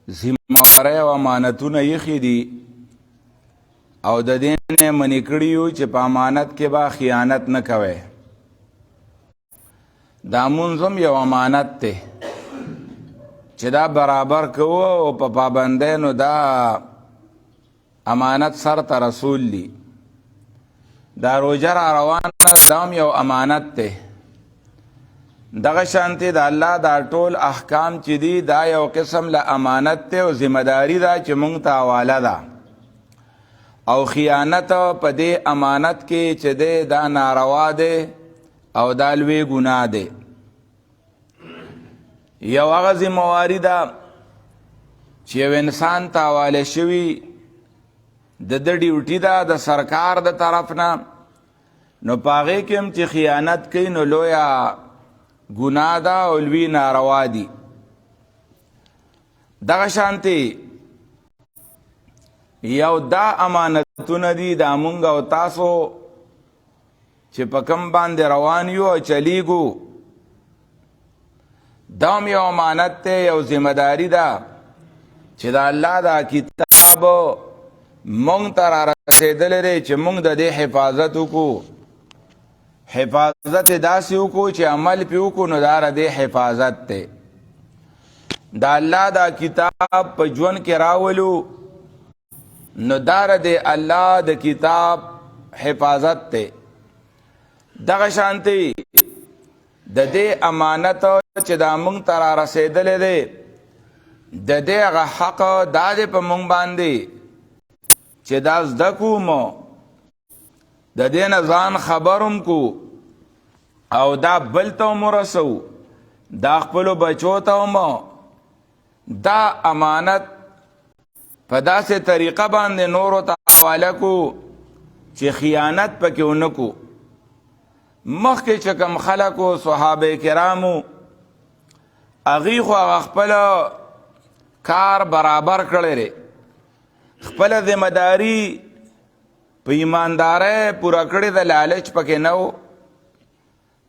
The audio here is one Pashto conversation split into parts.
ذمہواری او امانتونه یخي دي او د دې نه منې کړي یو چې په امانت کې به خیانت نه کوئ. دا مونځ هم یو امانت دی چې دا برابر کوو او په پابندۍ نو دا امانت سر ته رسول دی. دا روژه را روانه دا هم یو امانت دی. دغه شانتې د الله دا ټول احکام چې دي دا یو قسم له امانت دی او ذمہداري ده چې مونږ ته حواله ده او خیانت په دې امانت کې چې دی دا ناروا دی او دا لوی ګناه دی. یو هغه ذمہواري ده چې یو انسان ته حواله شوي د ده ډیوټي ده د سرکار د طرف نه نو په هغې کې هم چې خیانت کوي نو لویه ګناه ده او لوی ناروا دي. دغه شانتې یو دا امانتونه دي دا مونږ او تاسو چې په کوم باندې روان یو او چلیږو دا هم یو امانت دی یو ذمہداري ده چې د الله دا کتاب مونږ ته را رسېدلی دی چې مونږ د دې حفاظت وکړو. حفاظت داسې وکړو چې عمل پې وکړو نو دا د دې حفاظت دی. د الله دا کتاب په ژوند کې راولو نو دا د الله د کتاب حفاظت دی. دغه شانتې د دې امانت چې دا مونږ ته را رسېدلی دی د دې هغه حق دا دی په مونږ باندې چې دا زده کوو د دې نه ځان خبر هم کو او دا بل ته هم ورسو دا خپلو بچو ته هم دا امانت په داسې طریقه باندې نورو ته حواله کو چې خیانت پکې ونه کو. مخکې چې کوم خلکو صحابه کرامو هغوی خو هغه خپله کار برابر کړی دی خپله ذمہداري په ایماندارۍ پوره کړې د لالچ پکې نه و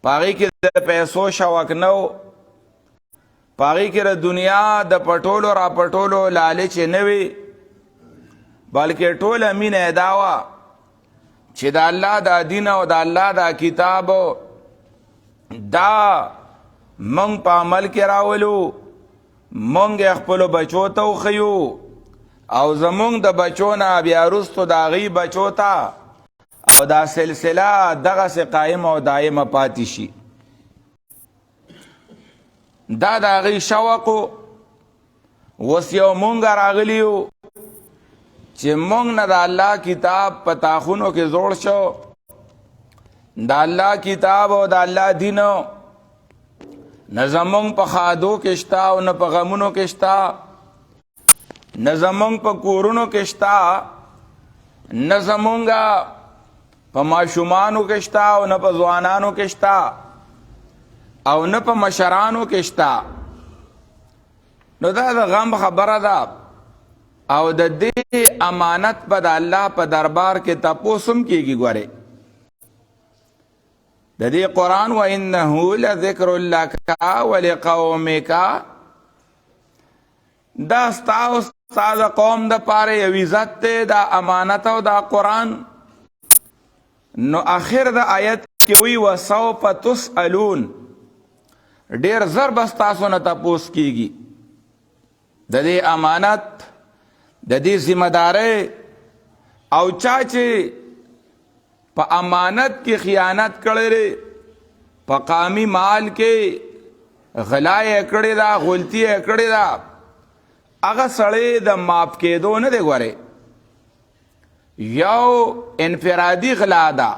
په هغې کې د پیسو شوق نه و په هغې کې د دنیا د پټولو را پټولو لالچ یې نه وي بلکې ټوله مینه یې دا وه چې د الله دا دین او د الله دا کتاب دا مونږ په عمل کې راولو مونږ یې خپلو بچو ته وښیو او زمونږ د بچو نه بیا وروستو د هغوی بچو ته او دا سلسله دغسې قایم او دایمه پاتې شي. دا د هغوی شوق و. اوس یو مونږ راغلي یو چې مونږ نه د الله کتاب په تاخونو کې زوړ شو. د الله کتاب او د الله دین نه زمونږ په خادو کې شته او نه په غمونو کې شته نه زمونږ په کورونو کې شته نه زمونږ په ماشومانو کې شته او نه په ځوانانو کې شته او نه په مشرانو کې شته. نو دا د غم خبره ده او د دې امانت په د الله په دربار کې تپوس هم کېږي. ګورئ د دې قرآن وانه لذکر لک ولقومک دا ستا او ستا د قوم دپاره یو عزت دی دا امانت او دا قرآن. نو آخر د آیت کې وی وسوف تسألون ډېر زر به ستاسو نه تپوس کېږي د دې امانت د دې ذمہدارۍ او چا چې په امانت کې خیانت کړی دی په قومي مال کې غلا یې کړې ده غلطي یې کړې ده هغه سړی د معاف کېدو نه دی. ګورئ یو انفرادي غلا ده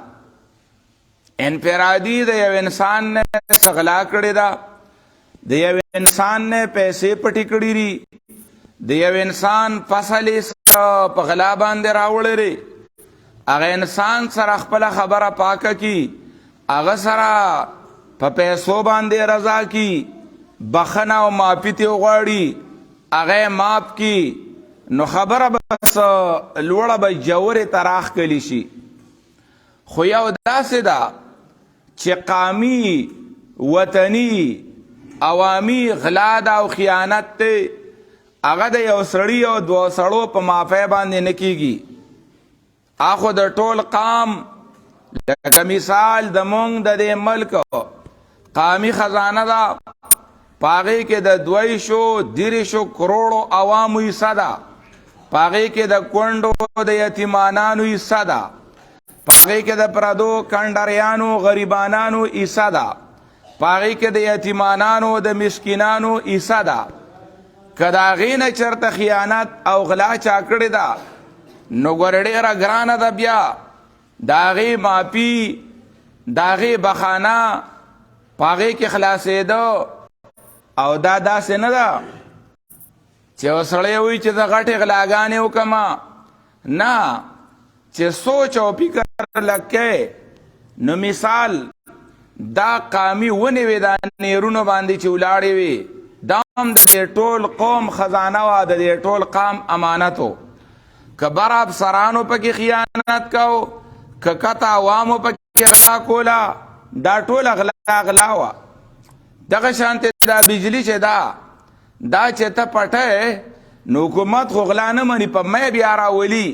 انفرادي د یو انسان نه څه غلا کړې ده د یو انسان نه پیسې پټې کړي دي د یو انسان فصل یې په غلا باندې راوړی دی هغه انسان سره خپله خبره پاکه کی هغه سره په پیسو باندې رضا کی بخنه او معافي ترې وغواړي هغه معاف کی نو خبره بس لوړه به جوړې ته راښکلي شي. خو یو داسې ده چې قومي وطني عوامي غلا ده او خیانت دی هغه د یو سړي او دوه سړو په مافی باندې نه کیږي. اخو د ټول قام لکه مثال د مونږ د دې ملک قامی خزانه ده، پاغې کې د 200 کروڑو عوامو حصہ ده، پاغې کې د کونډو د یتیمانانو حصہ ده، پاغې کې د پردو کنډریانو غریبانانو حصہ ده، پاغې کې د یتیمانانو د مسکینانو حصہ ده. که د هغې نه چېرته خیانت او غلا چا کړې ده نو ګوره ډېره ګرانه ده، بیا د هغې معافي د هغې بخانه په هغې کې خلاصېده. او دا داسې نه ده چې یو سړی وایي چې زه غټې غلاګانې وکړم، نه، چې سوچ او فکر لږ کوې نو مثال دا قامي ونې وې دا نیرونو باندې چې ولاړې وې، دا هم د دې ټول قوم خزانه وه، د دې ټول قام امانت و. که بر افسرانو پکې خیانت کو، که کته عوامو پکې غلا کوله، دا ټول غلا وه. دغه شانتې دا بجلی چې دا چې ته پټه نو حکومت خو غلا نه مني، په می بیا راولي،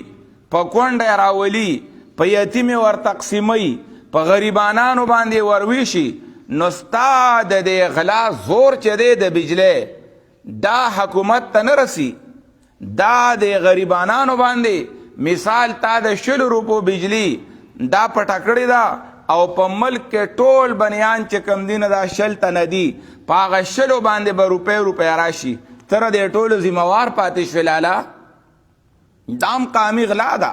په کونډه راولي، په یتیمې ور تقسیموي، په غریبانانو باندې ورویشي. نو ستا د دې غلا زور چې دی د بجلی دا حکومت ته نه رسی، دا د غریبانانو باندې مثال تا د 100 روپو بجلی دا پټه کړې ده او په ملک کې ټول بنیان چې کم دي نه دا 100 تنه دي، په هغه 100 باندې به روپۍ راشي، تر دې ټولو ذمہوار پاتې شوې لاله. دام قامي غلا ده،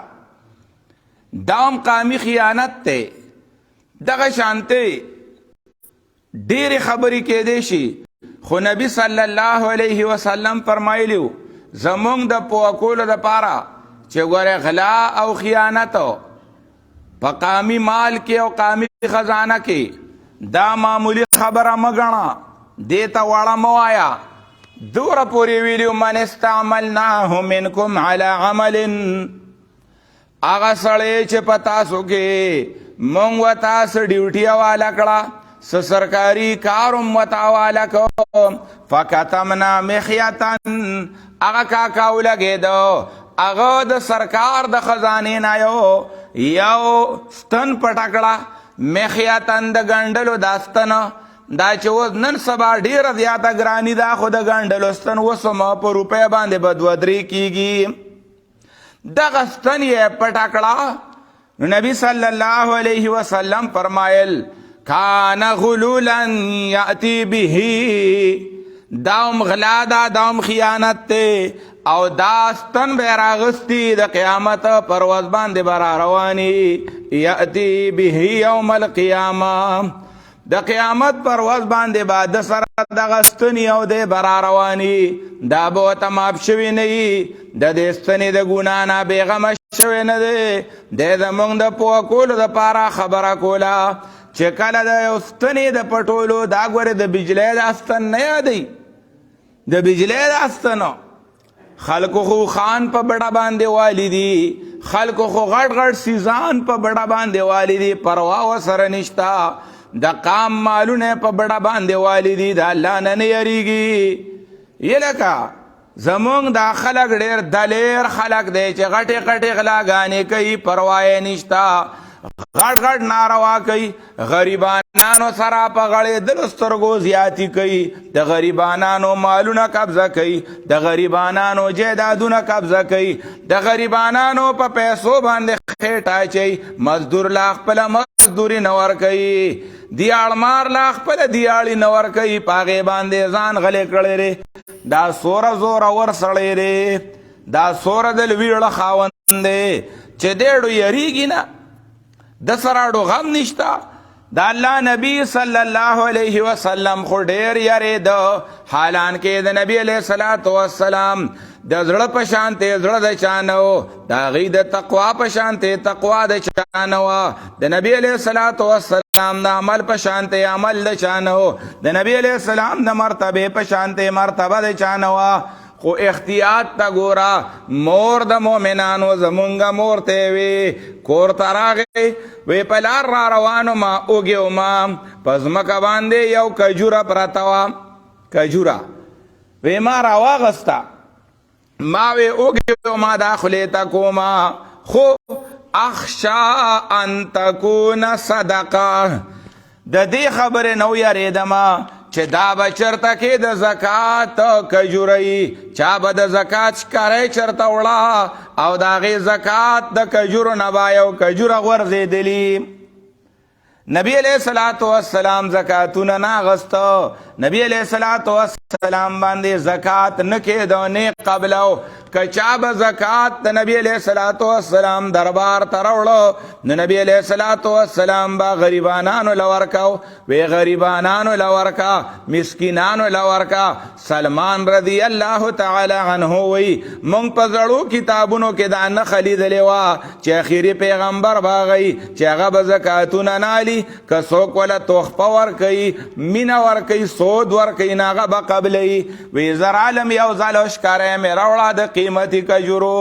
دام قامي خیانت دی. دغه شانتې ډېرې خبرې کېدی شي، خو نبی صلی الله علیه وسلم فرمایلیو زمونږ د پوه کولو دپاره چې ګوره غلا او خیانت په قامی مال کې او قامی خزانه کې دا معمولی خبره مه ګڼه، دې ته واړه مه وایه. دوره پورې ویلیو من استعملناه منکم علی عمل، هغه سړی چې په تاسو کې مونږ و تاسو ډیوټي حواله کړه، څه سرکاري کار هم ورته حواله کړو، فکتمنا مخیتا، هغه کاکا ولګېده، هغه د سرکار د خزانې نه یو ستن پټه کړه، مخیتن د ګنډلو دا ستنه، دا چې اوس نن سبا ډېره زیاته ګراني ده، خو د ګنډلو ستن اوس هم په روپۍ باندې به 2-3 کېږي. دغه ستن یې پټه کړه. نبی صلی الله علیه وسلم فرمایل کان غلولا یأتی به، داوم غلا ده، داوم خیانت ته، او دا ستن به راغستی د قیامت پر ورځ باندې به را رواني، یأتی به یوم القیامه، د قیامت پر ورځ باندې به د سره دغه ستنې او دی به را رواني، دا به ورته ماف شوي نه وي، د دې ستنې د ګناه نه بېغمه شوی نه دی. دی زمونږ د پوه کولو دپاره خبره کوله چې کله د یو ستنې د پټولو دا ګورې د بجلی دا ستن نه یادوي، د بجلی دا ستنو خلکو خو خان په بډه باندې والی دي، خلکو خو غټ غټ سیزان په بډه باندې والی دي، پروا ورسره نشته، د قام مالونه په بډه باندې والی دي، د الله نه نه یریږي. یې لکه زمونږ دا خلک ډېر دلیر خلک دی چې غټې غټې غلاګانې کوي، پروا یې نشته، غټ غټ ناروا کوي، غریبانانو سره په غړېدلو سترګو زیاتی کوي، د غریبانانو مالونه قبضه کوي، د غریبانانو جایدادونه قبضه کوي، د غریبانانو په پیسو باندې خېټه اچوي، مزدور لا خپله مزدوري نه ورکوي، دیاړمار لا خپله دیاړي نه ورکوي، په هغې باندې ځان غلی کړی دی. دا سوره زورور سړی دی، دا سوره د لویړه خاوند دی چې دیړو یریږي نه، د سره ډو غم نشته. د الله نبی صلی الله علیه وسلم خو ډېر یریده، حالان کې د نبی علیه الصلاة والسلام د زړه په شانتې زړه د چا نه و، د هغې د تقوا په شانتې تقوا د چا نه وه، د نبی علیه الصلاة والسلام د عمل په شانتې عمل د چا نه و، د نبی علیه السلام د مرتبې په شانتې مرتبه د چا نه وه. خو احتیاط تا ګوره، مور د مؤمنانو زمونږه مور ته وي، کور ته راغی وی په لار را روانو ما اوږې وما، په ځمکه باندې یو کجوره پرته وه، کجوره وی ما راواغسته، ما وی اوگیو ما داخلی تکوما خو اخشا ان تکون صدقه د دې خبره نو یریدما چې دا به چرته کې د زکات کجوري چا به د زکات ښکاری چرته وړه او د هغې زکات د کجورو نه به یو کجوره غورځېدلي نبی علیہ الصلوۃ والسلام زکاتونه نه اغسته نبی علیہ الصلوۃ والسلام باندې زکات نه کېدو نه قبلو که چا به زکات د نبی علیہ الصلوۃ والسلام دربار ته راوړو نو نبی علیہ الصلوۃ والسلام به غریبانانو له ورکاو وی غریبانانو له ورکا مسکینانو له ورکا سلمان رضی الله تعالی عنه وی مونږ په زړو کتابونو کې دا نښه لیدلې وه چې اخري پیغمبر به هغه چې هغه به زکاتونه نه علي که څوک وله تحفه ورکوي مینه ورکوي سود ورکوي نو هغه به قبلوي وی زر عالم یو ځل ښکاری مې راوړه د قیمتي کجورو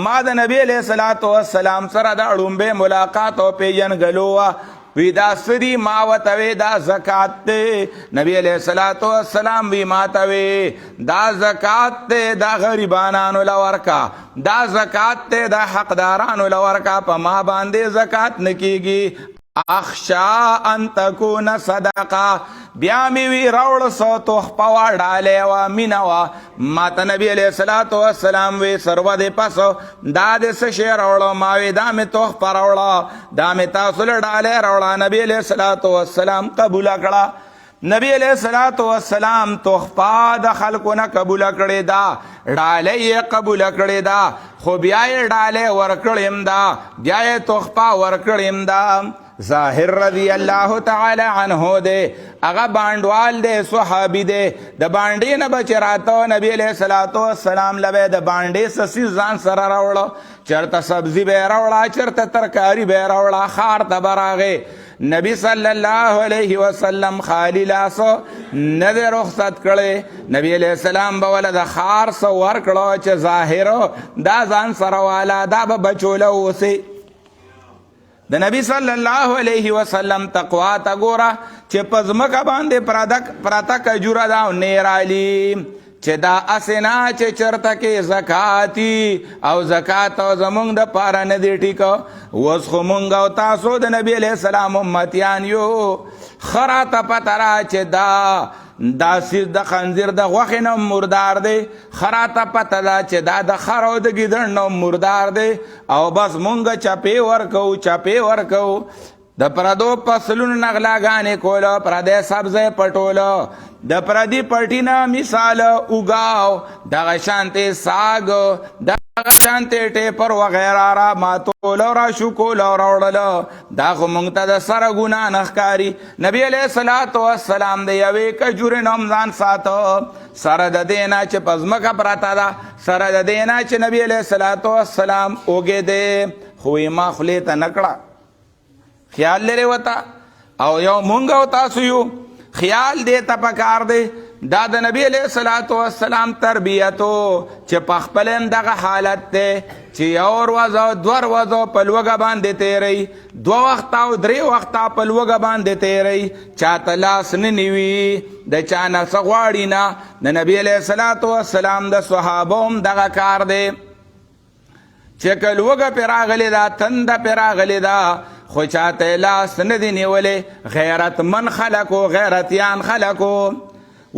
ما د نبی علیہ الصلوۃ والسلام سره د اړومبې ملاقات او پیژنګلو وه وی دا سری ما وتوی دا زکات دی نبی علیہ الصلوۃ والسلام وی ما توی دا زکات دی دا غریبانانو لورکا دا زکات دی دا حقدارانو لورکا په ما باندې زکات نکیږي اخشا ان تکون صدقه بیا می وی راوړ سو تحفه وا ډالې وا مینا وا ما ته نبی علیہ الصلوۃ والسلام وی سرو دې پاسو دا دې څه شی راوړو ما وی دا می تحفه راوړه دا می تاسو له ډالې راوړه نبی علیہ الصلوۃ والسلام قبول کړه نبی علیہ الصلوۃ والسلام تحفه د خلکو نه قبول کړي دا ډالې قبول کړي دا خو بیا یې ډالې ورکړم دا بیا یې تحفه ورکړم دا ظاهر رضی الله تعالی عنه دے اغا بانڈوال دے صحابی دے د بانڈی نه بچ راته نبی علیہ الصلوۃ والسلام لبه د بانڈی سسی ځان سره راوړو چرته سبزی به راوړه چرته ترکاری به راوړه خار ته براغه نبی صلی الله علیه وسلم خالی لاسو نه د رخصت کړي نبی علیہ السلام به ول د خار سو ور کړو چې ظاهر دا ځان سره والا دا به بچوله اوسه د نبی صلی الله علیه وسلم تقوا تا ګوره چې په ځمکه باندې پراته کجوره دا نیرالی چې دا اسنا چې چرته کې زکاتی او زکات او زمونږ د پاره نه دی ټیکو اوس خو مونږ او تاسو د نبی علیہ السلام امتیان یو خراته پته را چې دا سیر د خنزیر د غوښې نه مردار دی خراته پته ده چې دا د خر او د ګیدړ نه مردار دی او بس مونږ چپې ورکو د پردو فصلونو نه غلاګانې کوله پردی سبزی پټوله د پردي پټي نه مثال اوګاو دغه شانتې ساګ دغه شانتې ټیپر وغیره را ماتولو را شکولو راوړله دا خو مونږ ته د سره ګناه نه ښکاري نبی علیہ الصلوۃ والسلام د یوې کجورې نه هم ځان ساته سره د دې نه چې په ځمکه پراته ده سره د دې نه چې نبی علیہ الصلوۃ والسلام اوږې خو یې ما خولې ته نه کړه خیال لري وته او یو مونږ او تاسو یو خیال دې ته پکار دی دا د نبی علیہ الصلوۃ والسلام تربیتو چې په خپل دغه حالت دی چې یو ورځ او دوه ورځې په لوږه باندې تیری دوه وخته او درې وخته په لوږه باندې تیری چاته لاس نه نیوي د چا نه څه غواړي نه د نبی علیہ الصلوۃ والسلام د صحابو هم دغه کار دی چې که لوږه پرې راغلې ده تنده پرې راغلې ده خو چاته لاس نه دی نیولې غیرتمن خلکو غیرتیان خلکو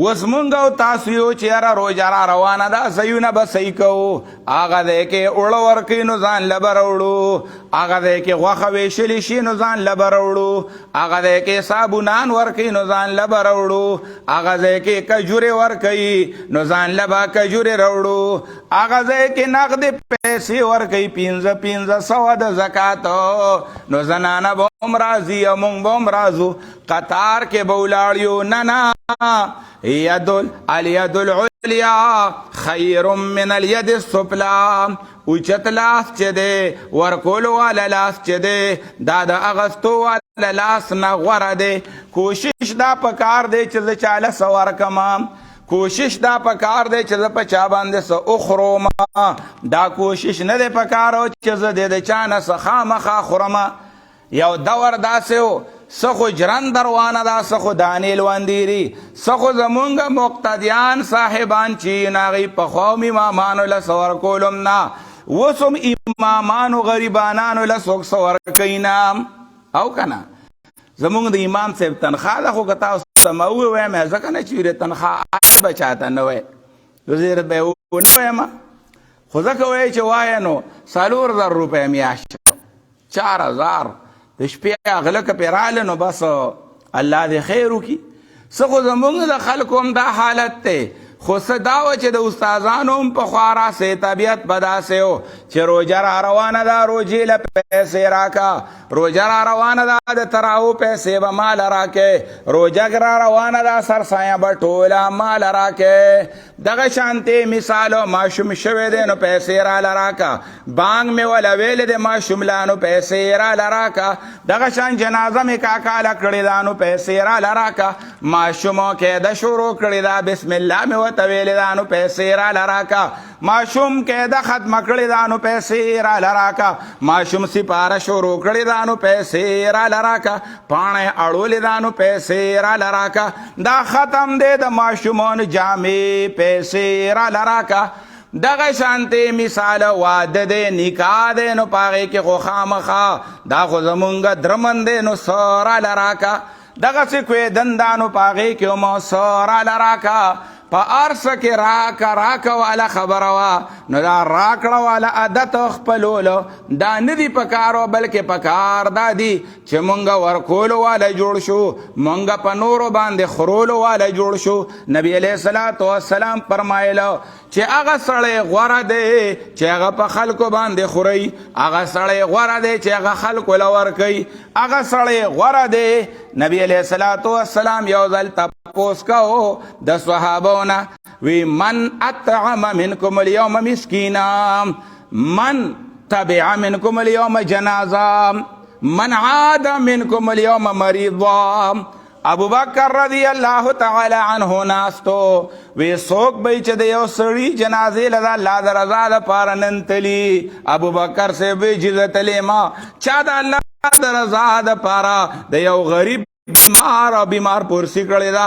اوس مونږ او تاسو یو چې یاره روژه را روانه ده ځایونه به صحیح کوو هغه دی کې اوړه ورکوي نو ځان له به راوړو هغه دی کې غوښه ویشلی شي نو ځان له به راوړو هغه دی کې صابونان ورکوي نو ځان له به راوړو هغه ځای کې کجورې ورکوي نو ځان له به کجورې راوړو هغه ځای کې نغدې پیسې ورکوي 500 د زکات نو زنانه به هم راځي او مونږ به هم راځو قطار کې به ولاړ یو نه الید العلیا خیر من الید السفلا اوچت لاس چې دی ورکولو والا لاس چې دی دا د اغستو والا لاس نه غوره دی کوشش دا پکار دی چې زه چاله څه ورکمه کوشش دا پکار دی چې زه په چا باندې څه اخرومه دا کوشش نه دی پکار چې زه د چا نه څه خامخا خورمه یو دور داسې و سخو جرند روانه دا سخو دانیل واندیری سخو زمونږ مقتدیان صاحبان چې ناغي پخوم امامانو لسور کولم نا وسم امامانو غریبانانو لسوک سور کینام او کنا زمونږ د امام صاحب تنخواه ده خو که تاسو ته ما ووایم ځکه نه چې تنخواه به چاته نه وی زه به یې ونه وایم خو ځکه وایي چې وایه نو 4000 روپۍ میاشت 4000 د شپې اغله که پرې راله نو بس الله دې خیر وکړي څه خو زمونږ د خلکو هم دا حالت دی خو څه دا وه چې د استادانو هم پخوا راسې طبیعت به داسې و چې روژه را روانه ده روژې له پیسې راکه روژه را روانه ده د تراو پیسې به مال راکې روژه را روانه ده سرسایه به ټوله مال راکې دغه شانتې مثالو ماشوم شوی دی نو پیسې راله راکه بانګ مې وله ویلې دی ماشوم لا نو پیسې راله راکه دغه شان جنازه مې کاکاله کړې ده نو پیسې راله راکه ماشومو قاعده شروع کړې ده بسم الله مې ورته ویلې ده نو پیسې راله راکه ماشوم قاعده ختمه کړې ده نو پیسې راله راکه ماشوم سپاره شروع کړې ده نو پیسې راله راکه پاڼې اړولې ده نو پیسې راله راکه دا ختم دی د ماشومانو جامې پیسې راله راکه دغه شانتې مثال واده دی نکاح دی نو په هغې کې خو خامخا دا خو زمونږ درمن دی نو څه راله راکه دغسې کوېدن دا نو په هغې کې هم څه راله راکه په ارسه کې راکه والا خبره وه نو دا راکړه والا عادت خپلولو دا نه دي په کار بلکې په کار دا دي چې مونږ ورکولو والا جوړ شو مونږ په نورو باندې خورولو والا جوړ شو نبی علیه الصلاة والسلام فرمایله چې هغه سړی غوره دی چې هغه په خلکو باندې خوري هغه سړی غوره دی چې هغه خلکو له ورکوي هغه سړی غوره دی نبی علیه الصلاة والسلام یو ځل تپوس کو د صحابونه وی من اطعم منکم اليوم مسکینا من تبع منکم اليوم جنازه من عاد منکم اليوم مریضا ابو بکر رضی الله تعالی عنه ناستو وی څوک به چې د یو سړي جنازې له د الله د رضا لپاره نن تلي ابو بکر صاحب اجازه تلې ما چا د الله د رضا دپاره د یو غریب بیمار او بیمار پرسی کړی دا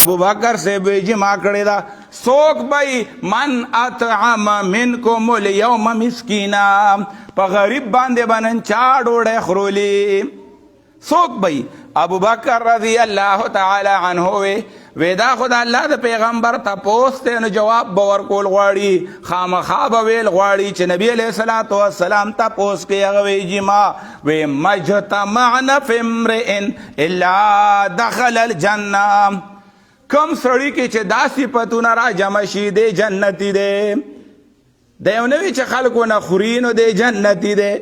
ابو بکر صاحب جمع کړی دا څوک به من اطعم منکم اليوم مسکینا په غریب باندې بنن چا ډوډۍ خورولي څوک به ابو بکر رضی الله تعالی عنه ودا خدا الله د پیغمبر تپوس ته نو جواب به ورکول غواړي خامخا به ویل غواړي چې نبی علیه الصلاة والسلام تپوس کوي هغه وایي ما وی مجتمعنا فی امرئ الا دخل الجنه کم سړی کې چې دا صفتونه را جمع شي دی جنتی دی دی یو نه وي چې خلکو نه خوري نو دی جنتی دی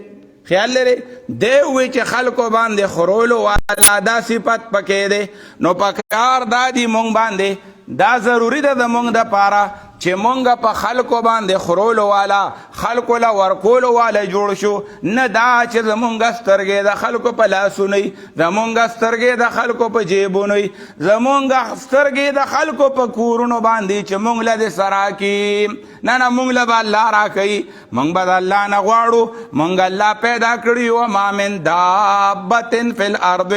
خیال لري دی وی چې خلکو باندې خورولو والا دا صفت پکې دی نو پکار دا دی مونږ باندې دا ضروری ده د مونږ دپاره چې مونږ په خلکو باندې خورولو والا خلکو له ورکولو والا جوړ شو نه دا چې زمونږ سترګې د خلکو په لاسونو وي زمونږ سترګې د خلکو په جیبونو وي زمونږ سترګې د خلکو په کورونو باندې چې مونږ له د سره کي نه مونږ له به الله راکوي مونږ به د الله نه غواړو مونږ الله پیدا کړي وما من دابة فی الارض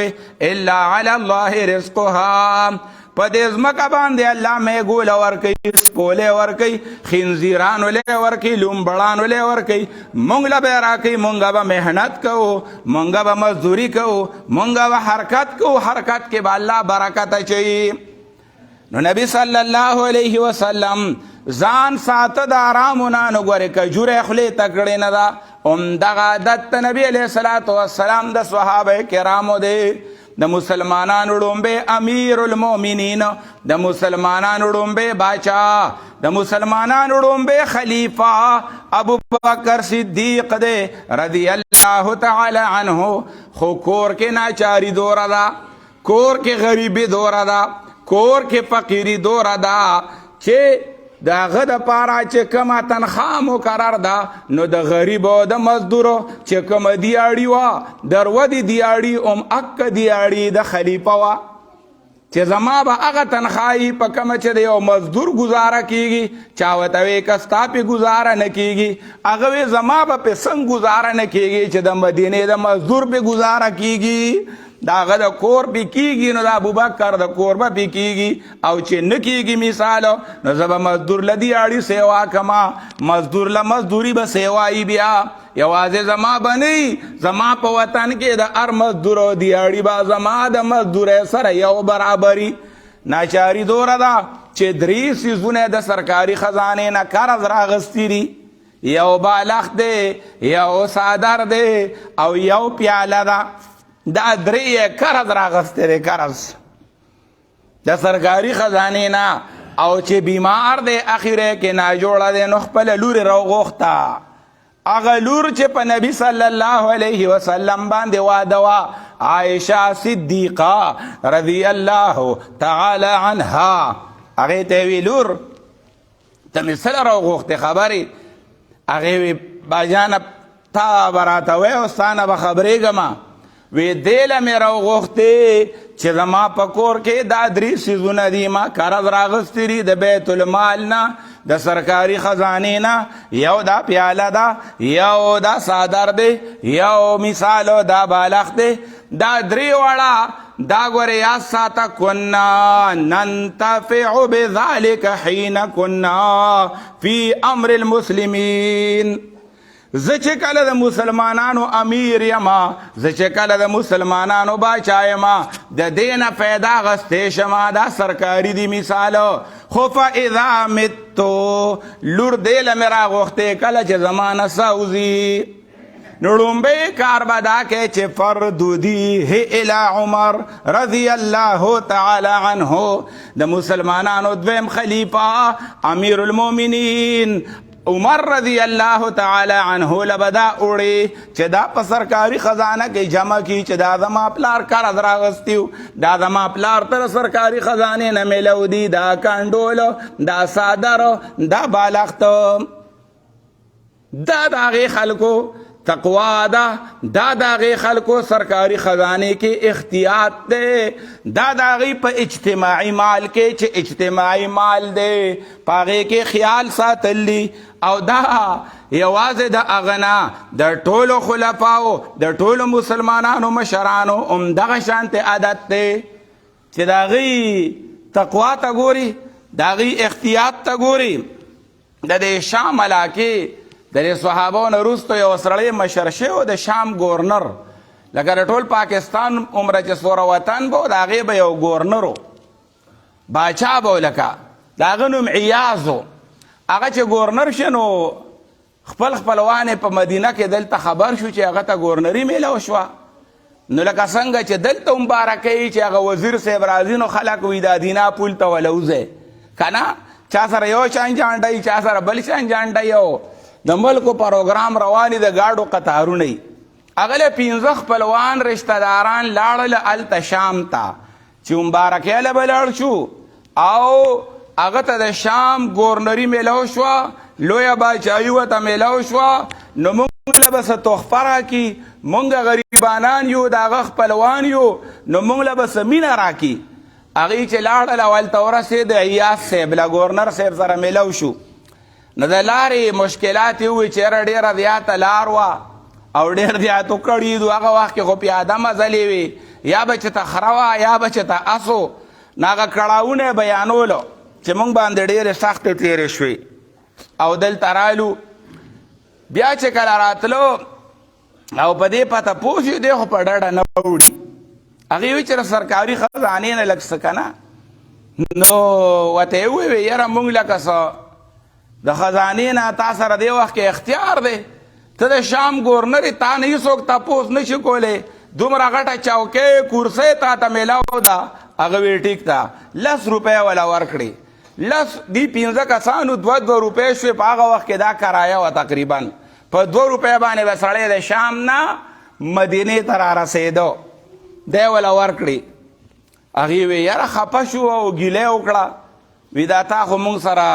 الا علی الله رزقها په دې ځمکه باندې الله میږوله ورکوي سپولی ورکوي خنزیرانو لی ورکوي لومبړانو لی ورکوي مونږ له به یې راکوي مونږ به محنت کوو مونږ به مزدوري کوو مونږ به حرکت کوو حرکت کې به الله برکت اچوي نو نبی صلی الله علیه وسلم ځان ساته د آرامونه نو ګورې کجورې خولې ته کړې نه ده همدغه عادت ته نبی علیه الصلاة والسلام د صحابه کرامو دی د مسلمانانو ډومبه امیر المؤمنین د مسلمانانو ډومبه باچا د مسلمانانو ډومبه خلیفہ ابو بکر صدیق دی رضی الله تعالی عنه خو کور کې ناچاری دوره ده کور کې غریبی دوره ده کور کې فقیری دوره ده چې د هغه دپاره چې کومه تنخواه مقرر ده نو د غریبو د مزدورو چې کومه دیاړي وه در ودې دیاړي هم اکه دیاړي د خلیفه وه چې زما به هغه تنخواهي په کومه چې د یو مزدور ګزاره کیږي چا ورته وی که ستا پې ګزاره نه کیږي هغه وی زما به پې څنګه ګزاره نه کیږي چې د مدینې د مزدور پې ګزاره کیږي دا هغه د کور پې کېږي نو د ابوبکر د کور به پې کېږي او چې نه کېږي مثال نو زه به مزدور له دیاړي سیوا کما مزدور له مزدوري به سیوایي بیا یوازې زما به نه زما په وطن کې د هر مزدور او دیاړي به زما د مزدورۍ سره یو برابري ناچاري دوره ده چې 3 سیزونه د سرکاري خزانې نه قرض راغستي دي یو بالښت دی یو څادر دی او یو پیاله ده دا 3 یې قرض راغستی دی قرض د سرکاري خزانې نه او چې بیمار دی اخیره کې ناجوړه دی نو خپله لورې راوغوښته هغه لور چې په نبي صلی الله علیه وسلم باندې واده وه عایشه صدیقه رضی الله تعالی عنها هغې ته وی لور ته مې څه له راوغوښتې خبرې هغې وی باجانه تا به راته وایې او ستا نه به خبرېږم وی دې له مې راوغوښتې چې زما په کور کې دا 3 سیزونه دي ما قرض راغستي دي د بیت المال نه د سرکاري خزانې نه یو دا پیاله ده یو دا څادر دی یو مثال دا بالښت دی دا 3 واړه دا ګوره یاد ساته کنا ننتفع بذلك حين کنا فی امر المسلمین زه چې کله د مسلمانانو امیر یما زه چې کله د مسلمانانو باچا یما د دې نه پیدا اخیستی شمه دا سرکاري دي مثال خو فاذا متو لور دې له مې راغوښتې کله چې زما نه سوځي نو لومبی کار به دا کې چې فردودیه الی عمر رضی الله تعالی عنه د مسلمانانو دویم خلیفه امیر المؤمنین عمر رضی الله تعالی عنه لبدا اوړي چې دا په سرکاري خزانه کې جمع کی چې دا زما پلار قرض راغستیو دا زما پلار تر سرکاري خزانې نه میلو دي دا کانډول دا څادر دا بالښت دا د هغې خلکو تقوا ده دا د هغې خلکو سرکاري خزانې کې احتیاط دی دا د هغې په اجتماعي مال کې چې اجتماعي مال دی په هغې کې خیال ساتل دي او دا یوازې د هغه نه د ټولو خلفاو د ټولو مسلمانانو مشرانو همدغه شانتې عادت دی چې د هغې تقوا ته ګوري د هغې احتیاط ته ګوري د دې شام علاقې د دې صحابو نه وروسته یو سړی مشر شوی د شام ګورنر لکه د ټول پاکستان عمره چې سوره وطن به د هغې به یو ګورنر و باچا به و لکه د هغه نوم عیاز و هغه چې ګورنر شي نو خپل خپلوان په مدینه کې دلته خبر شو چې هغه ته ګورنري میلو شوه نو لکه څنګه چې دلته مبارکۍ چې هغه وزیر صاحب راځي نو خلک وي دا دینا پول ته ولوځئ که نه چا سره یو شان جانډی چا سره بل شان جانډی او د ملکو پروګرام رواني د گاډو قطارونه یي هغه له 15 خپلوان رشته داران لاړل هلته شام ته چې مبارکۍ له به لاړ شو او هغه ته د شام ګورنري میلو شوه لویه باچایي ورته میلو شوه نو موږ له به څه تحفه راکړي موږ غریبانان یو د هغه خپلوان یو نو موږ له به څه مینه راکړي هغې چې لاړل او هلته ورسېد عیاز صاحب له ګورنر صاحب سره میلو شو نو د لارې مشکلات یې ووایي چې یاره ډېره زیاته لار وه او ډېر زیات وکړي دو هغه وخت کې خو پیاده مزلې وې یا به چې ته خره وه یا به چې ته اسو نو هغه کړاوونه یې بیانولو چې موږ باندې ډېرې سختې تېرې شوې او دلته رالو بیا چې کله راتلو او په دې پته پوه شو دی خو په ډډه نه وړي هغې وایي چې د سرکاري خزانې نه لږ څه که نه نو ورته یې وویې یاره موږ لکه څه د خزانې نه تا سره دې وخت کې اختیار دی ته د شام ګورنر یې تا نه هېڅوک تپوس نه شي کولی دومره غټه چوکۍ کورسۍ تا ته میلاو ده هغه وی ټیک ده 10 روپۍ وله ورکړې 10 دې 15 کسانو 2 روپۍ شوې په هغه وخت کې دا کرایه وه تقریبا په 2 روپۍ باندې به سړی د شام نه مدینې ته رارسېده دی وله ورکړې هغې وی یاره خفه شو او ګیله یې وکړه وی دا تا خو موږ سره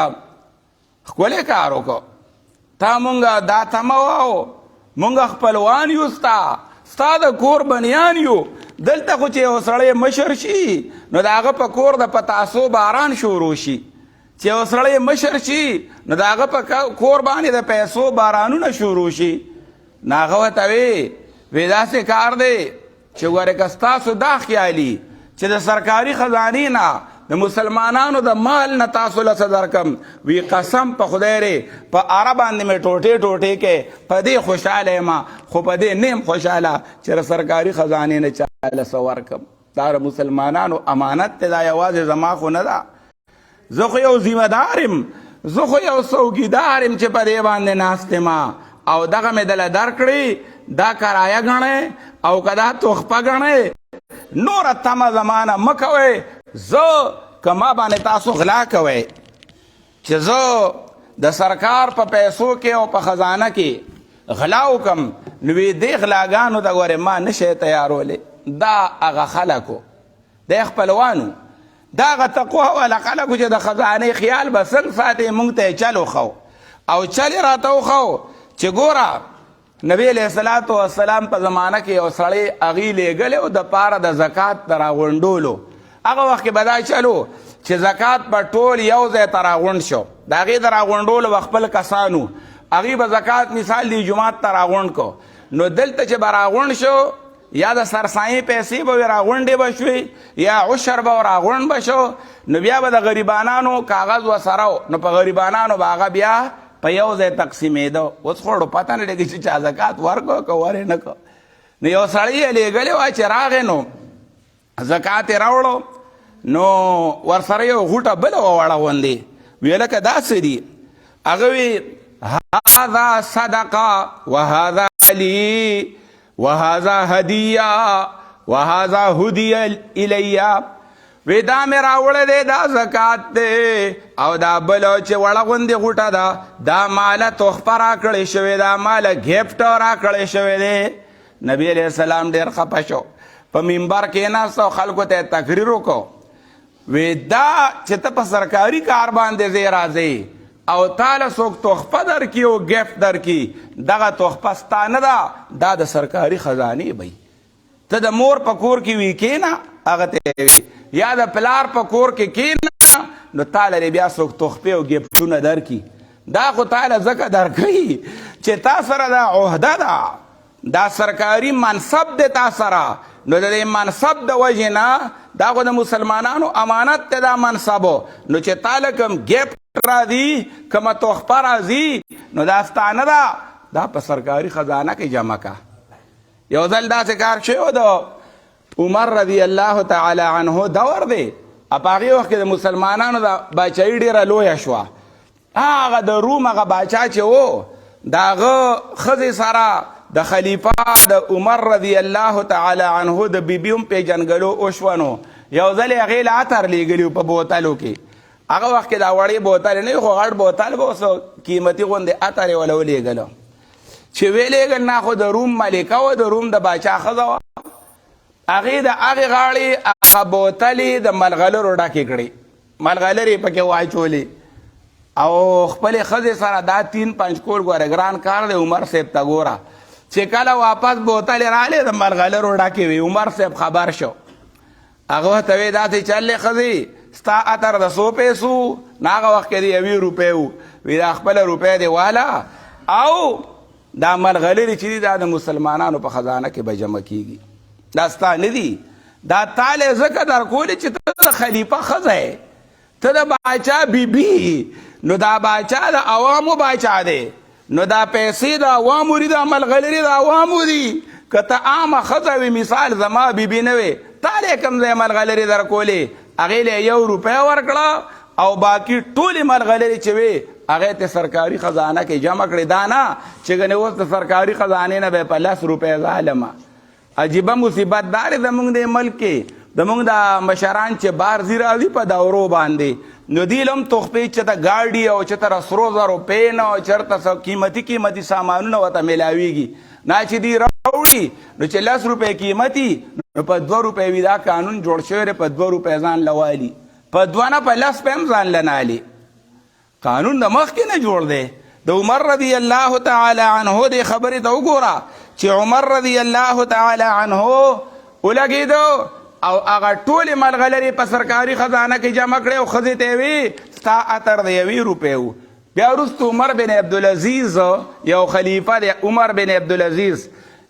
ښکلی کار وکړو تا مونږ دا تمه وه مونږ خپلوان یو ستا د کور بنیان یو دلته خو چې یو سړی مشر شي نو د هغه په کور د پتاسو باران شروع شي چې یو سړی مشر شي نو د هغه په کور باندې د پیسو بارانونه شروع شي نو هغه ورته وی داسې کار دی چې ګوره که ستاسو دا خیالي چې د سرکاري خزانې نه د مسلمانانو د مال نه تاسو له څه درکم وی قسم په خدای ری په اره باندې مې ټوټې ټوټې کې په دې خوشحاله یم خو په دې نیم خوشحاله چې د سرکاري خزانې نه چاله څه ورکم دا د مسلمانانو امانت دی دا یوازې زما خو نه ده زه خو یو ذمه دار یم زه خو یو څوکیدار یم چې په دې باندې ناست یم او دغه مې دله درکړې دا کرایه ګڼئ او که دا تحفه ګڼئ نوره تمه زمانه مه کوئ زه که ما باندې تاسو غلا کوئ چې زه د سرکار په پیسو کې او په خزانه کې غلا وکم نو دې غلاګانو ته ګورې ما نشی تیارولی دا هغه خلکو د خپلوانو دا هغه تقوا والا خلکو چې د خزانې خیال به څنګه ساتي موږ ته یې چل وښو او چل یې راته وښو چې ګوره نبی علیه الصلاة والسلام په زمانه کې یو سړی هغې لیږلی و د پاره د زکات د راغونډولو هغه وخت کې به دا چلو چې زکات به ټول یو ځای ته راغونډ شو د هغې د راغونډولو به خپل کسانو هغې به زکات مثال دی جومات ته راغونډ کو نو دلته چې به راغونډ شو یا د سرسایي پیسې به راغونډې به شوې یا عشر به راغونډ به شو نو بیا به د غریبانانو کاغذ ورسره و نو په غریبانانو به هغه بیا په یو ځای تقسیمېده اوس خو پته نه لګي چې چا زکات ورکړو که ورې نه کړو نو یو سړی یې لیږلی وای چې راغی نو زکات یې راوړو نو ورسره یو غوټه بله ووړوندې ویې لکه داسې دي هغه وی هذا صدقه وهذا لي وهذا هدیه وهذا هدی الیه وی دا مې راوړی دی دا زکات دی او دا بله چې وړه غوندې غوټه ده دا ماله تحفه راکړی شوې ده ماله ګفټ راکړی شوی دی نبی علیه السلام ډېر خفه شو په منبر کېناست او خلکو ته یې تقریر وکړو وی دا چې ته په سرکاري کار باندې ځې راځې او تاله څوک تحفه درکړي او ګفټ درکړي دغه تحفه ستا نه ده دا د سرکاري خزانې بی ته د مور په کور کې وي کېنه هغه ته وي یا د پلار په کور کې کېنه نو تاله بیا څوک تحفې او ګفټونه درکړي دا خو تاله ځکه درکوي چې تا سره دا عهده ده دا سرکاري منصب دی تا سره نو د دې منصب د وجې نه دا خو د مسلمانانو امانت دی دا منصبو نو چې تاله کوم ګفټ راځي کومه تحفه راځي نو دا ستا نه ده دا په سرکاري خزانه کې جمع کا یو ځل داسې کار شوی د عمر رضی الله تعالی عنه دور دی په هغې وخت کې د مسلمانانو د باچایي ډېره لویه شوه هغه د روم هغه باچا چې و د هغه ښځې سره د خلیفه د عمر رضی الله تعالی عنه د بیبي هم پیژنګلو وشوه نو یو ځل یې هغې له عطر لیږلي په بوتلو کې هغه وخت کې دا وړې بوتل نه خو غټ بوتل به اوس قیمتي غوندې عطر یې وله ولیږلو چې ویې لیږل نه خو د روم ملکه وه د روم د باچا ښځه وه هغې د هغې غاړې هغه بوتلې د ملغلرو ډکې کړې ملغلرې پکې واچولې او خپلې ښځې سره دا 3-5 کول ګوره ګران کار دی عمر صاحب ته ګوره چې کله واپس بوتلې راغلې د ملغلرو ډکې وي عمر صاحب خبر شو هغه ورته ویې داسې چلې ښځې ستا عطر د 100 پیسو نه هغه وخت کې د 1 روپۍ و وي دا خپله روپۍ دی واله او دا ملغلرې چې دي دا د مسلمانانو په خزانه کې به جمع کېږي دا ستا نه دي دا تاله ځکه درکولې چې ته د خلیفه ښځه یې ته د باچا بیبي نو دا باچا د عوامو باچا دی نو دا پیسې د عوامو دي دا ملغلرې د عوامو دي که ته عامه ښځه وي مثال زما بیبي نه وې تاله کوم ځای ملغلرې درکولې هغې له 1 روپۍ ورکړه او باقي ټولې ملغلرې چې وې هغې ته سرکاري خزانه کې جمع کړې دا نه چې ګنې اوس د سرکاري خزانې نه به په 10 روپۍ ظالمه عجیبه مصیبت دا دی زموږ د ملک کې زموږ د مشران چې بار ځي راځي په دورو باندې نو دوی له هم تحفې چېرته ګاډي او چېرته سرو زرو پین او چېرته قیمتي سامانونه ورته میلاویږي نه چې دوی راوړي نو چې 10 روپۍ قیمتي نو په 2 روپۍ وي دا قانون جوړ شوی دی په 2 روپۍ ځان له والي په 2 نه په 10 هم ځان له نه علي قانون د مخکې نه جوړ دی د عمر رضی الله تعالی عنه دې خبرې ته وګوره چې عمر رضی الله تعالی عنه ولګېدو او هغه ټولې ملغلرې په سرکاري خزانه کې جمع کړې او ښځې ته یې وي ستا عطر د 1 روپۍ و بیا وروسته عمر بن عبدالعزیز یو خلیفه دی عمر بن عبدالعزیز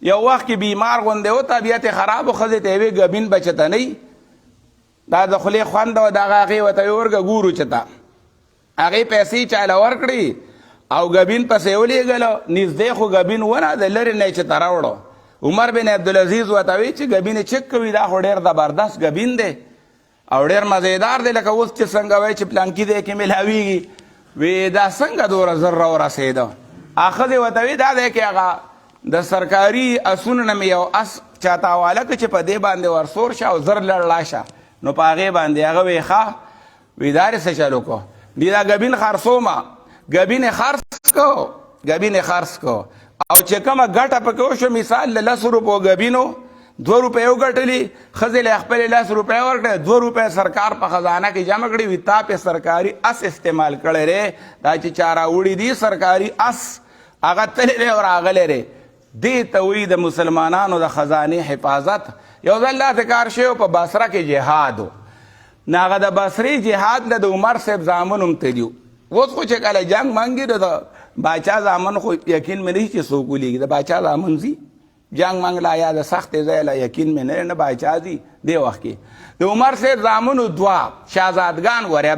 یو وخت کې بیمار غوندې و طبیعت خراب و ښځې ته یې وې ګبین به چېته نه دا د خولې خوند و دغه هغې ورته وې ورږه ګورو چېته هغې پیسې چاله ورکړې او ګبین پسې ولېږلو نږدې خو ګبین ونه د لرې نه یې چېته راوړو عمر بن عبدالعزیز ورته وی چې ګبین یې چک کوي دا خو ډېر زبردست ګبین دی او ډېر مزیدار دی لکه اوس چې څنګه وایي چې پلانکي دی کې ملاویږي وی دا څنګه دومره زر راورسېده ښځې ورته وی دا دی کې هغه د سرکاري اسونو نه مې یو اس چاته حواله کړه چې په دې باندې ورسور شه او زر لړ لاشه نو په هغې باندې هغه وی ښه وی دا رې څه چل وکړو دی دا ګبین خرڅومه ګبین یې خرڅ کو او چې کومه ګټه پکې وشو مثال له 10 روپو ګبینو 2 روپۍ وګټلې ښځې له خپلې 10 روپۍ ورکړې 2 روپۍ سرکار په خزانه کې جمع کړي وي تا پې سرکاري اس استعمال کړی ری دا چې چا راوړي دي سرکاري اس هغه تللی دی او راغلی دی دې ته وایي د مسلمانانو د خزانې حفاظت یو ځل داسې کار شوی په بصره کې جهاد و نو هغه د بصرې جهاد له د عمر صاحب زامن هم تلي اوس خو چې کله جنګ منګي نو د باچا زامن خو یقین مې نه چې څوک ولیږي د باچا زامن ځي جنګ منګ لا یا د سختې ځای لا یقین مې نه باچا ځي دې وخت کې د عمر صاحب زامنو دوه شهزادګان ګورې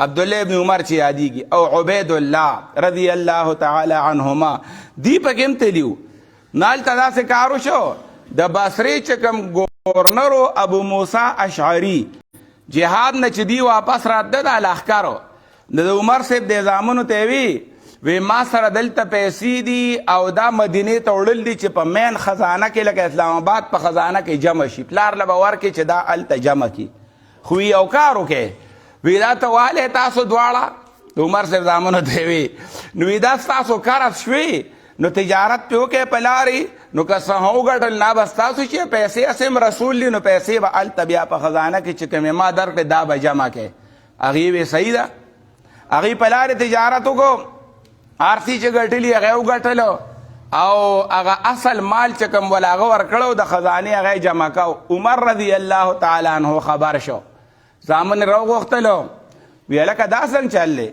عبدالله ابن عمر چې یادیږي او عبید الله رضی الله تعالی عنهما دی پکې هم تلي نو هلته داسې کار وشو د بصرې چې کوم ګورنر ابو موسی اشعري جهاد نه چې دی واپس راته د لښکرو د عمر صاحب د زامنو ته وی ما سره دلته پیسې دي او دا مدینې ته وړل دي چې په مین خزانه کې لکه اسلام آباد په خزانه کې جمع شي پلار له به ورکړي چې دا هلته جمع کړي خو یو کار وکړي وی دا ته والې تاسو دواړه د عمر صاحب زامنو ته وی نو وی دا ستاسو قرض شوي نو تجارت پې وکړئ په لارې نو که څه هم وګټل نه به ستاسو چې پیسې اسیم رسول دي نو پیسې به هلته بیا په خزانه کې چې کومې ما درکړې دا به جمع کړې هغې وی صحیح ده هغې په لارې تجارت وکړو آرسی چې ګټلي هغه وګټلو او هغه اصل مال چې کوم ول هغه ورکړو د خزانې هغه جمع کو عمر رضی الله تعالی عنه خبر شو زامن راوغوښتلو وی هلکه دا څنګه چل دی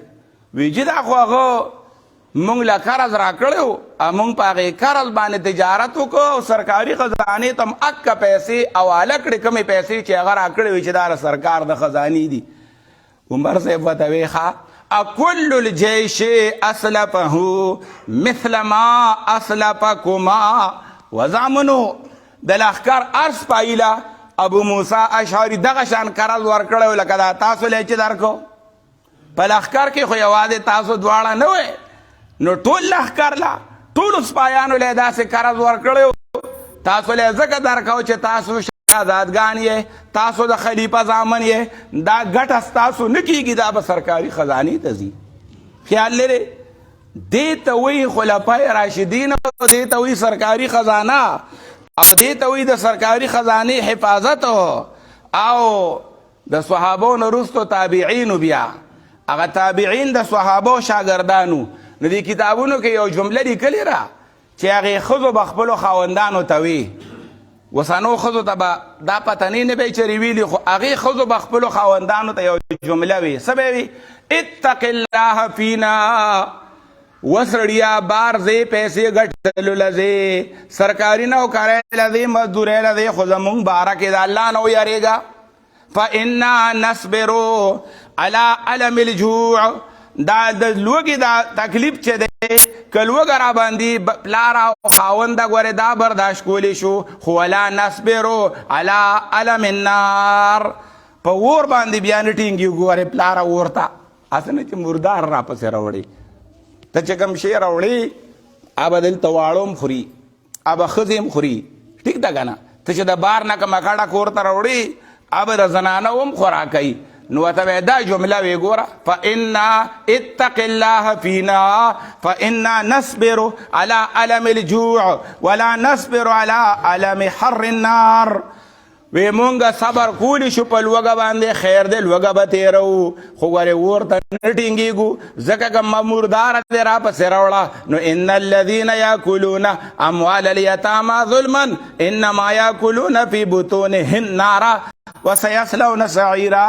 وی چې دا خو هغه مونږ له قرض راکړی و مونږ په هغې قرض باندې تجارت وکړو او سرکاري خزانې ته هم اکه پیسې حواله کړې کومې پیسې چې هغه راکړې وي چې دا سرکار د خزانې دي عمر صاحب ورته وی ښه اکل الجیش اسلفه مثل ما اسلفکما وزامنو د لښکر ارس پایله ابو موسی اشعري دغه شان قرض ورکړی لکه دا تاسو لی چې درکو په لښکر کې خو یوازې تاسو دواړه نه وی نو ټول لښکر لا ټولو سپایانو لی داسې قرض ورکړی تاسو لی ځکه درکو چې تاسو شهزادګان یې تاسو د خلیفه زامن یې دا ګټه ستاسو نه کیږي دا به سرکاري خزانې ته ځي خیال لرې دې ته وایي خلفای راشدین او دې ته وایي سرکاري خزانه او دې ته وایي د سرکاري خزانې حفاظت او د صحابو نه وروستو تابعینو بیا هغه تابعین د صحابو شاګردانو نو دې کتابونو کې یو جمله لیکلې ده چې هغې ښځو به خپلو خاوندانو ته وي وسانو ښځو ته به دا پتنې نه به یې چېرې ویلي خو هغې ښځو به خپلو خاوندانو ته یو جمله وي څه به وي اتق الله فینا وسړیا بار ځې پیسې ګټلو له ځې سرکاري نوکرۍ له ځې مزدورۍ له ځې خو زمونږ باره کې د الله نه ویرېږه فانا نصبرو علی علم الجوع دا د لوږې دا تکلیف چې دی که لوږه راباندې پلار او خاونده ګورې دا برداشت کولی شو خو ولا نصبرو علی علم النار په اور باندې بیا نه ټینګېږو ګورې پلاره اور ته هسې نه چې مردار راپسې راوړي ته چې کوم شی راوړي هغه دلته واړه هم خوري هغه ښځې هم خوري ټیک ده که نه ته چې د بار نه کومه کډه کور ته راوړي هغه د زنانه هم خوراکوي نو ورته به دا جمله وی ګوره فانا اتق الله فینا فانا نصبر على علم الجوع ولا نصبر على علم حر النار وی مونږه صبر کولی شو په لوږه باندې خیر دی لوږه به تېرو خو ګورې اور ته نه ټینګېږو ځکه که مرداره دی راپسې راوړه نو ان الذین یاکلون اموال الیتاما ظلما انما یاکلون فی بطونهم نارا وسیصلون سعیرا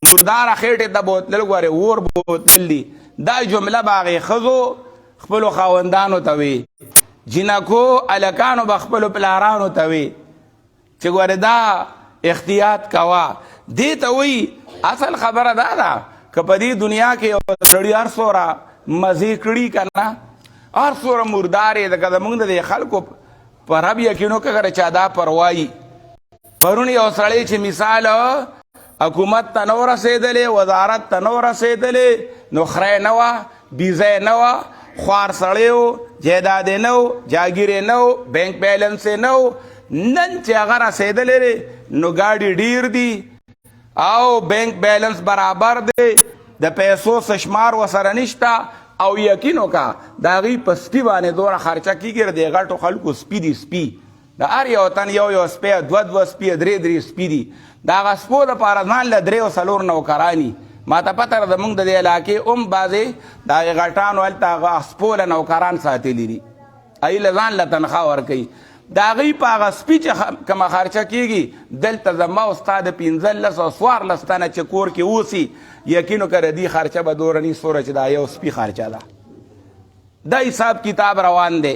مرداره خېټې ته بوتلل ګورې اور بوتلل دي دا جمله به هغې ښځو خپلو خاوندانو ته وي جنکو الکانو بخپلو پلارانو ته وی چې ګوره دا احتیاط کوا. دې ته وی اصل خبره دا ده که په دې دنیا کې یو سړي هر څومره مزې کړي که نه، هر څومره مردار یې لکه زمونږ د دې خلکو په رب یقین وکړه که چا دا پروایي. پرون یو سړی چې مثال حکومت ته نه ورسېدلې، وزارت ته نه ورسېدلې، نو خری نه وه، بیزه نه وه، خوار سړی و، جایداد یې نه و، جاګیر یې نه و، بینک بیلنس یې نه و. نن چې هغه رسېدلی دی نو ګاډي ډیر دي او بینک بیلنس برابر دی، د پیسو څه شمار ورسره نشته، او یقین وکړه د هغوی په سپي باندې دومره خرچه کېږي. د غټو خلکو سپي دي، سپي د هر یو تن یو سپی، دوه سپي، درې سپي دي. د هغه سپو دپاره ځان له 3 او 4 نوکراني. ما ته پته ده زمونږ د دې علاقې بعضې د هغې غټانو هلته هغه سپو له نوکران ساتلي دي، هغوی له ځان له تنخوا ورکوي. د هغوی په هغه سپي چې کومه خرچه کېږي، دلته زما او ستا د 15 او 14 تنه چې کور کې اوسي، یقین وکړه د دې خرچه به دومره نه سوره چې دا یو سپي خرچه ده. دا حساب کتاب روان دی.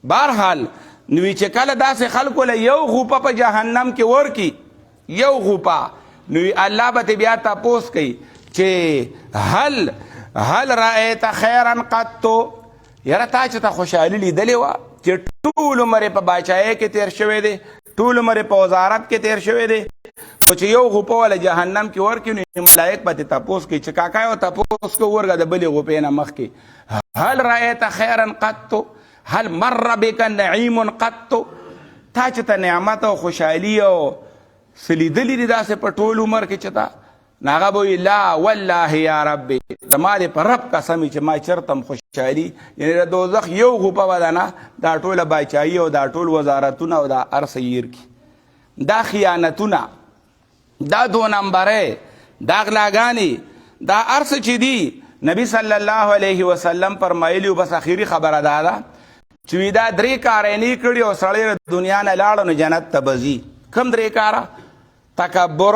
بهرحال نوی چې کله داسې خلکو له یو غوپه په جهنم کې ورکي، یو غوپه، نوی الله به بیا تپوس کوي چې هل رأیت خیرا قطو، یاره تا چې ته خوشحالي لیدلې وه چې ټول عمر یې په باچایۍ کې تیر شوی دی، ټول عمر یې په وزارت کې تیر شوی دی، خو چې یو غوپه وله جهنم کې ورکړي نو ملایک به ترې تپوس کوي چې کاکا یو تپوس کو ورګه د بلې غوپې نه مخکې، هل رأیت خیرا قطو، هل مر بک نعیم قطو، تا چې ته نعمت او خوشحالي او څه لیدلي دي داسې په ټول عمر کې چې تا؟ نو هغه به وي لا والله یا ربي، زما دې په رب قسم چې ما چېرته هم خوشحالي، یعنې د دوزخ یو غوپه به ده نه، دا ټوله باچایي او دا ټول وزارتونه او دا هر څه هیر کړي. دا خیانتونه، دا 2 نمبرۍ، دا غلاګانې، دا هر څه چې دي نبی صلی الله علیه وسلم فرمایلي. بس اخري خبره دا ده چې وي دا 3 کاره یې نه کړي او سړی د دنیا نه لاړه نو جنت ته به ځي. کوم 3 کاره؟ تکبر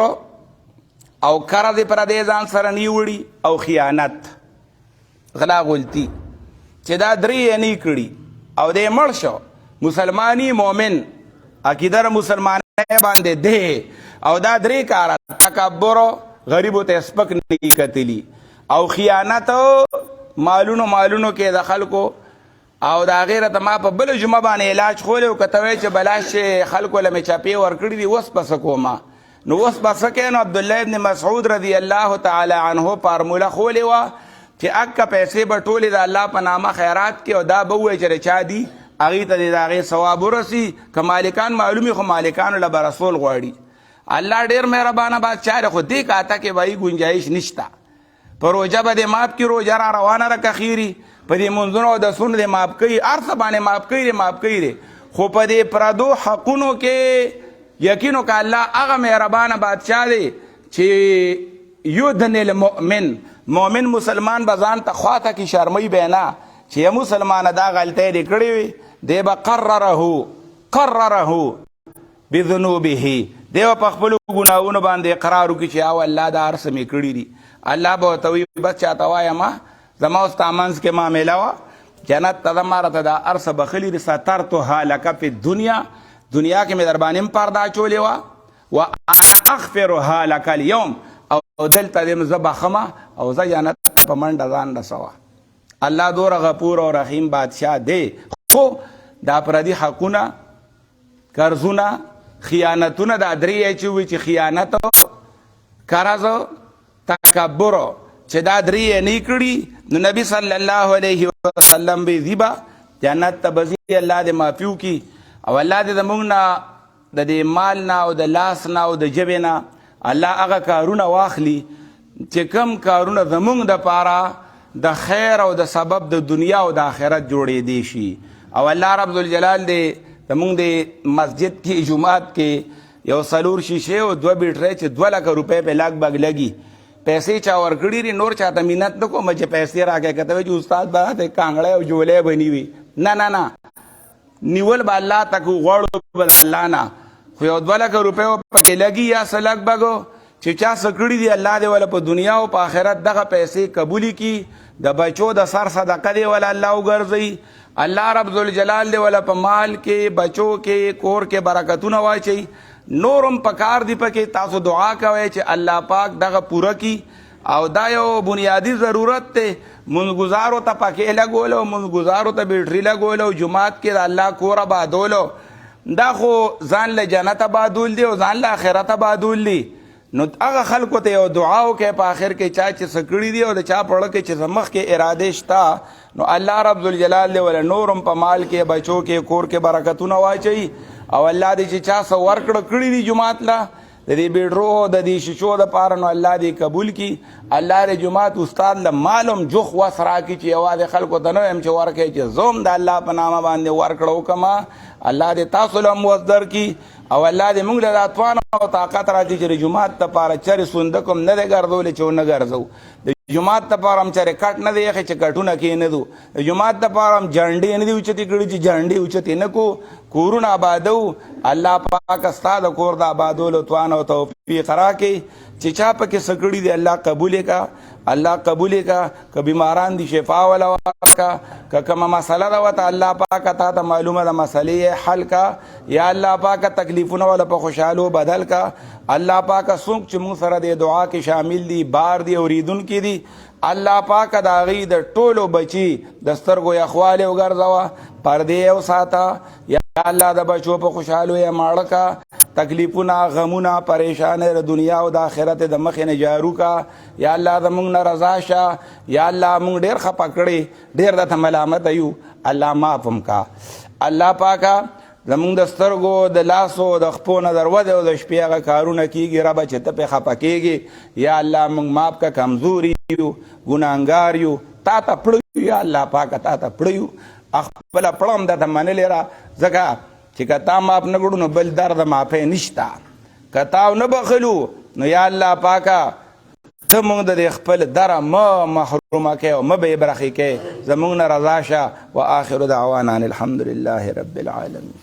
او قرض پردې ځان سره نیوړي او خیانت، غلا غلطي، چې دا 3 یې نه کړي او دی مړ شو مسلمانی مومن عقیده مسلمانۍ باندې دی، او دا 3 کاره تکبر، غریبو ته سپک نه کتلي، او خیانت مالونو کې د خلکو، او دا غیره ته ما په بله جمعه باندې علاج خولی او که ته وایې چې بلاش خلکو له مې چاپې ورکړي دي، اوس به څه کومه؟ نو اوس به څه کوې؟ نو عبدالله ابن مسعود رضی الله تعالی عنه فارموله خولی وه چې اکه پیسې به ټولې د الله په نامه خیرات کې، او دا به ووایي چې د چا دي هغې ته د هغې ثواب ورسي. که مالکان معلومي خو مالکانو له به رسول غواړي. الله ډېر مهربانه بادشاه دی، خو دې کاته کې به ګنجایش نشته. په روژه به دې ماف کړي، روژه را روانه ده که خیري، په دې منځونو او دسونو دې ماف کوي، هر څه باندې ماف کوي، خو په دې پردو حقونو کې یقین وکړه الله هغه مهربانه بادشاه دی چې یدن المؤمن، مؤمن مسلمان به ځان ته خواته کې شرموي به نه چې یا مسلمانه دا غلطۍ دې کړې وي، دی به قرره بذنوبه، دی به په خپلو ګناهونو باندې اقرار وکړي چې او الله دا هر څه مې کړي دي. الله به ورته وایي بس چاته وایه زما او ستا منځ کې معامله وه، جنت ته ما راته دا هر څه بخلي دي، سترتها لک فی الدنیا، دنیا کې مې در باندې هم پرده اچولې وه، وانا اغفرها لک اليوم، او دلته دې زه بخمه او زه جنت ته په منډه ځان رسوه. الله دومره غفور او رحیم بادشاه دی. خو دا پردي حقونه، قرضونه، خیانتونه، دا 3 چې وي چې خیانت، قرض، تکبر، چې دا 3 یې نه کړي نو نبی صلی الله علیه وسلم به ذیبه جنت ته به ځي. الله دې معافي وکړي او الله دې زموږ نه د دې مال نه او د لاس نه او د ژبې نه الله هغه کارونه واخلي چې کوم کارونه زموږ دپاره د خیر او د سبب د دنیا او د آخرت جوړېدی شي. او الله رب ذوالجلال دې زموږ د مسجد کې جمعات کې یو 4 شیشې او 2 بیټرۍ چې 2 لکه روپۍ په لګ بګ لګي، پیسې چا ورکړي دي، نور چاته منت نه کوم چې پیسې راکړې، که ته وایې چې استاد به ته کانګړی او جولۍ به نیوي، نه نیول به الله ته کو، غواړو به د الله نه، خو یو 2 لکه روپۍ پکې لګي یا څه لګ بګو چې چا سکړی دی الله دې ولا په دنیا او په آخرت دغه پیسې قبولی کی د بچو د سر صدقه دی ولا الله وګرځي الله رب ذوالجلال دی ولا په مال کې بچو کې کور کې برکتونه واچي نورم پکار دی پکې تاسو دعا کوئ چې الله پاک دغه پوره کی او دا یو بنیادی ضرورت ته منګزارو ته پکې لګولو منګزارو ته بیټری لګولو جمعات کې د الله کور آبادولو دا خو ځان له جنت آبادول دی او ځان له آخرت آبادول دی نو هغه خلکو ته یو دعا وکړي په آخر کې چا چې سکړی دی او د چا په اړه کې چې مخ کې اراده شته نو الله رب ذوالجلال دی ولا نورم په مال کې بچو کې کور کې برکتونه واچي او الله دې چې چا سو ورکړه کړی دی جمعات لا د دې بیډرو د دې شیشو د پاره نو الله دې قبول کی الله دې جمعات استاد له معلوم جوخ وسرا کی چې یوازې خلکو ته نه هم چې ورکړي چې زوم د الله په نامه باندې ورکړو کما الله دې تاسو له مصدر کی او الله دې موږ له اتوان او طاقت راځي چې جمعات ته پاره چر سوندکم نه دې ګرځول چې نه ګرځو د جمعات ته پاره هم چر کټ نه دی چې کټونه کې نه دو د جمعات ته پاره هم جنډې نه دی اوچتي کړي چې جنډې اوچتي نه کو کورونه آبادو الله پاک استاد کور د آبادولو توان او توفیق راکې چې چا پکې سکړي دی الله قبول کا الله قبول کا که بیماران دی شفا ولا کا که کومه مسله دا وته الله پاک ته معلومه ده مسلې حل کا یا الله پاک تکلیفونه ولا په خوشحالو بدل کا الله پاک څوک چې موږ سره د دعا کې شامل دي بار دي اوریدونکي دي الله پاک د هغې د ټولو بچي د سترګو یخوالی وګرځوه پردې وساته یا الله د بچو په خوشحالو یې ماړه کا تکلیفونه غمونه پریشانۍ د دنیا او د آخرت د مخې نه جارو کا یا الله زموږ نه رضا شه یا الله موږ ډېر خفه کړې ډېر درته ملامته یو الله معاف هم کا الله پاکه زمونږ د سترګو د لاسو د خپو نه درودې او د شپې هغه کارونه کېږي ربه چې ته پې خفه کېږي یا الله موږ ماف که کمزوري یو ګناهګار یو تا ته پړه یا الله پاکه تا ته پړه یو خپله پړه هم درته منلې را ځکه چې که تا ماف نه کړو نو بل درد معافی نشته که تا نه بخلو نو یا الله پاکه ته موږ د خپل دره مه محرومه کوې او مه به یې برخې کوې زموږ نه رضا شه و آخر دعوانا ان الحمد لله رب العالمین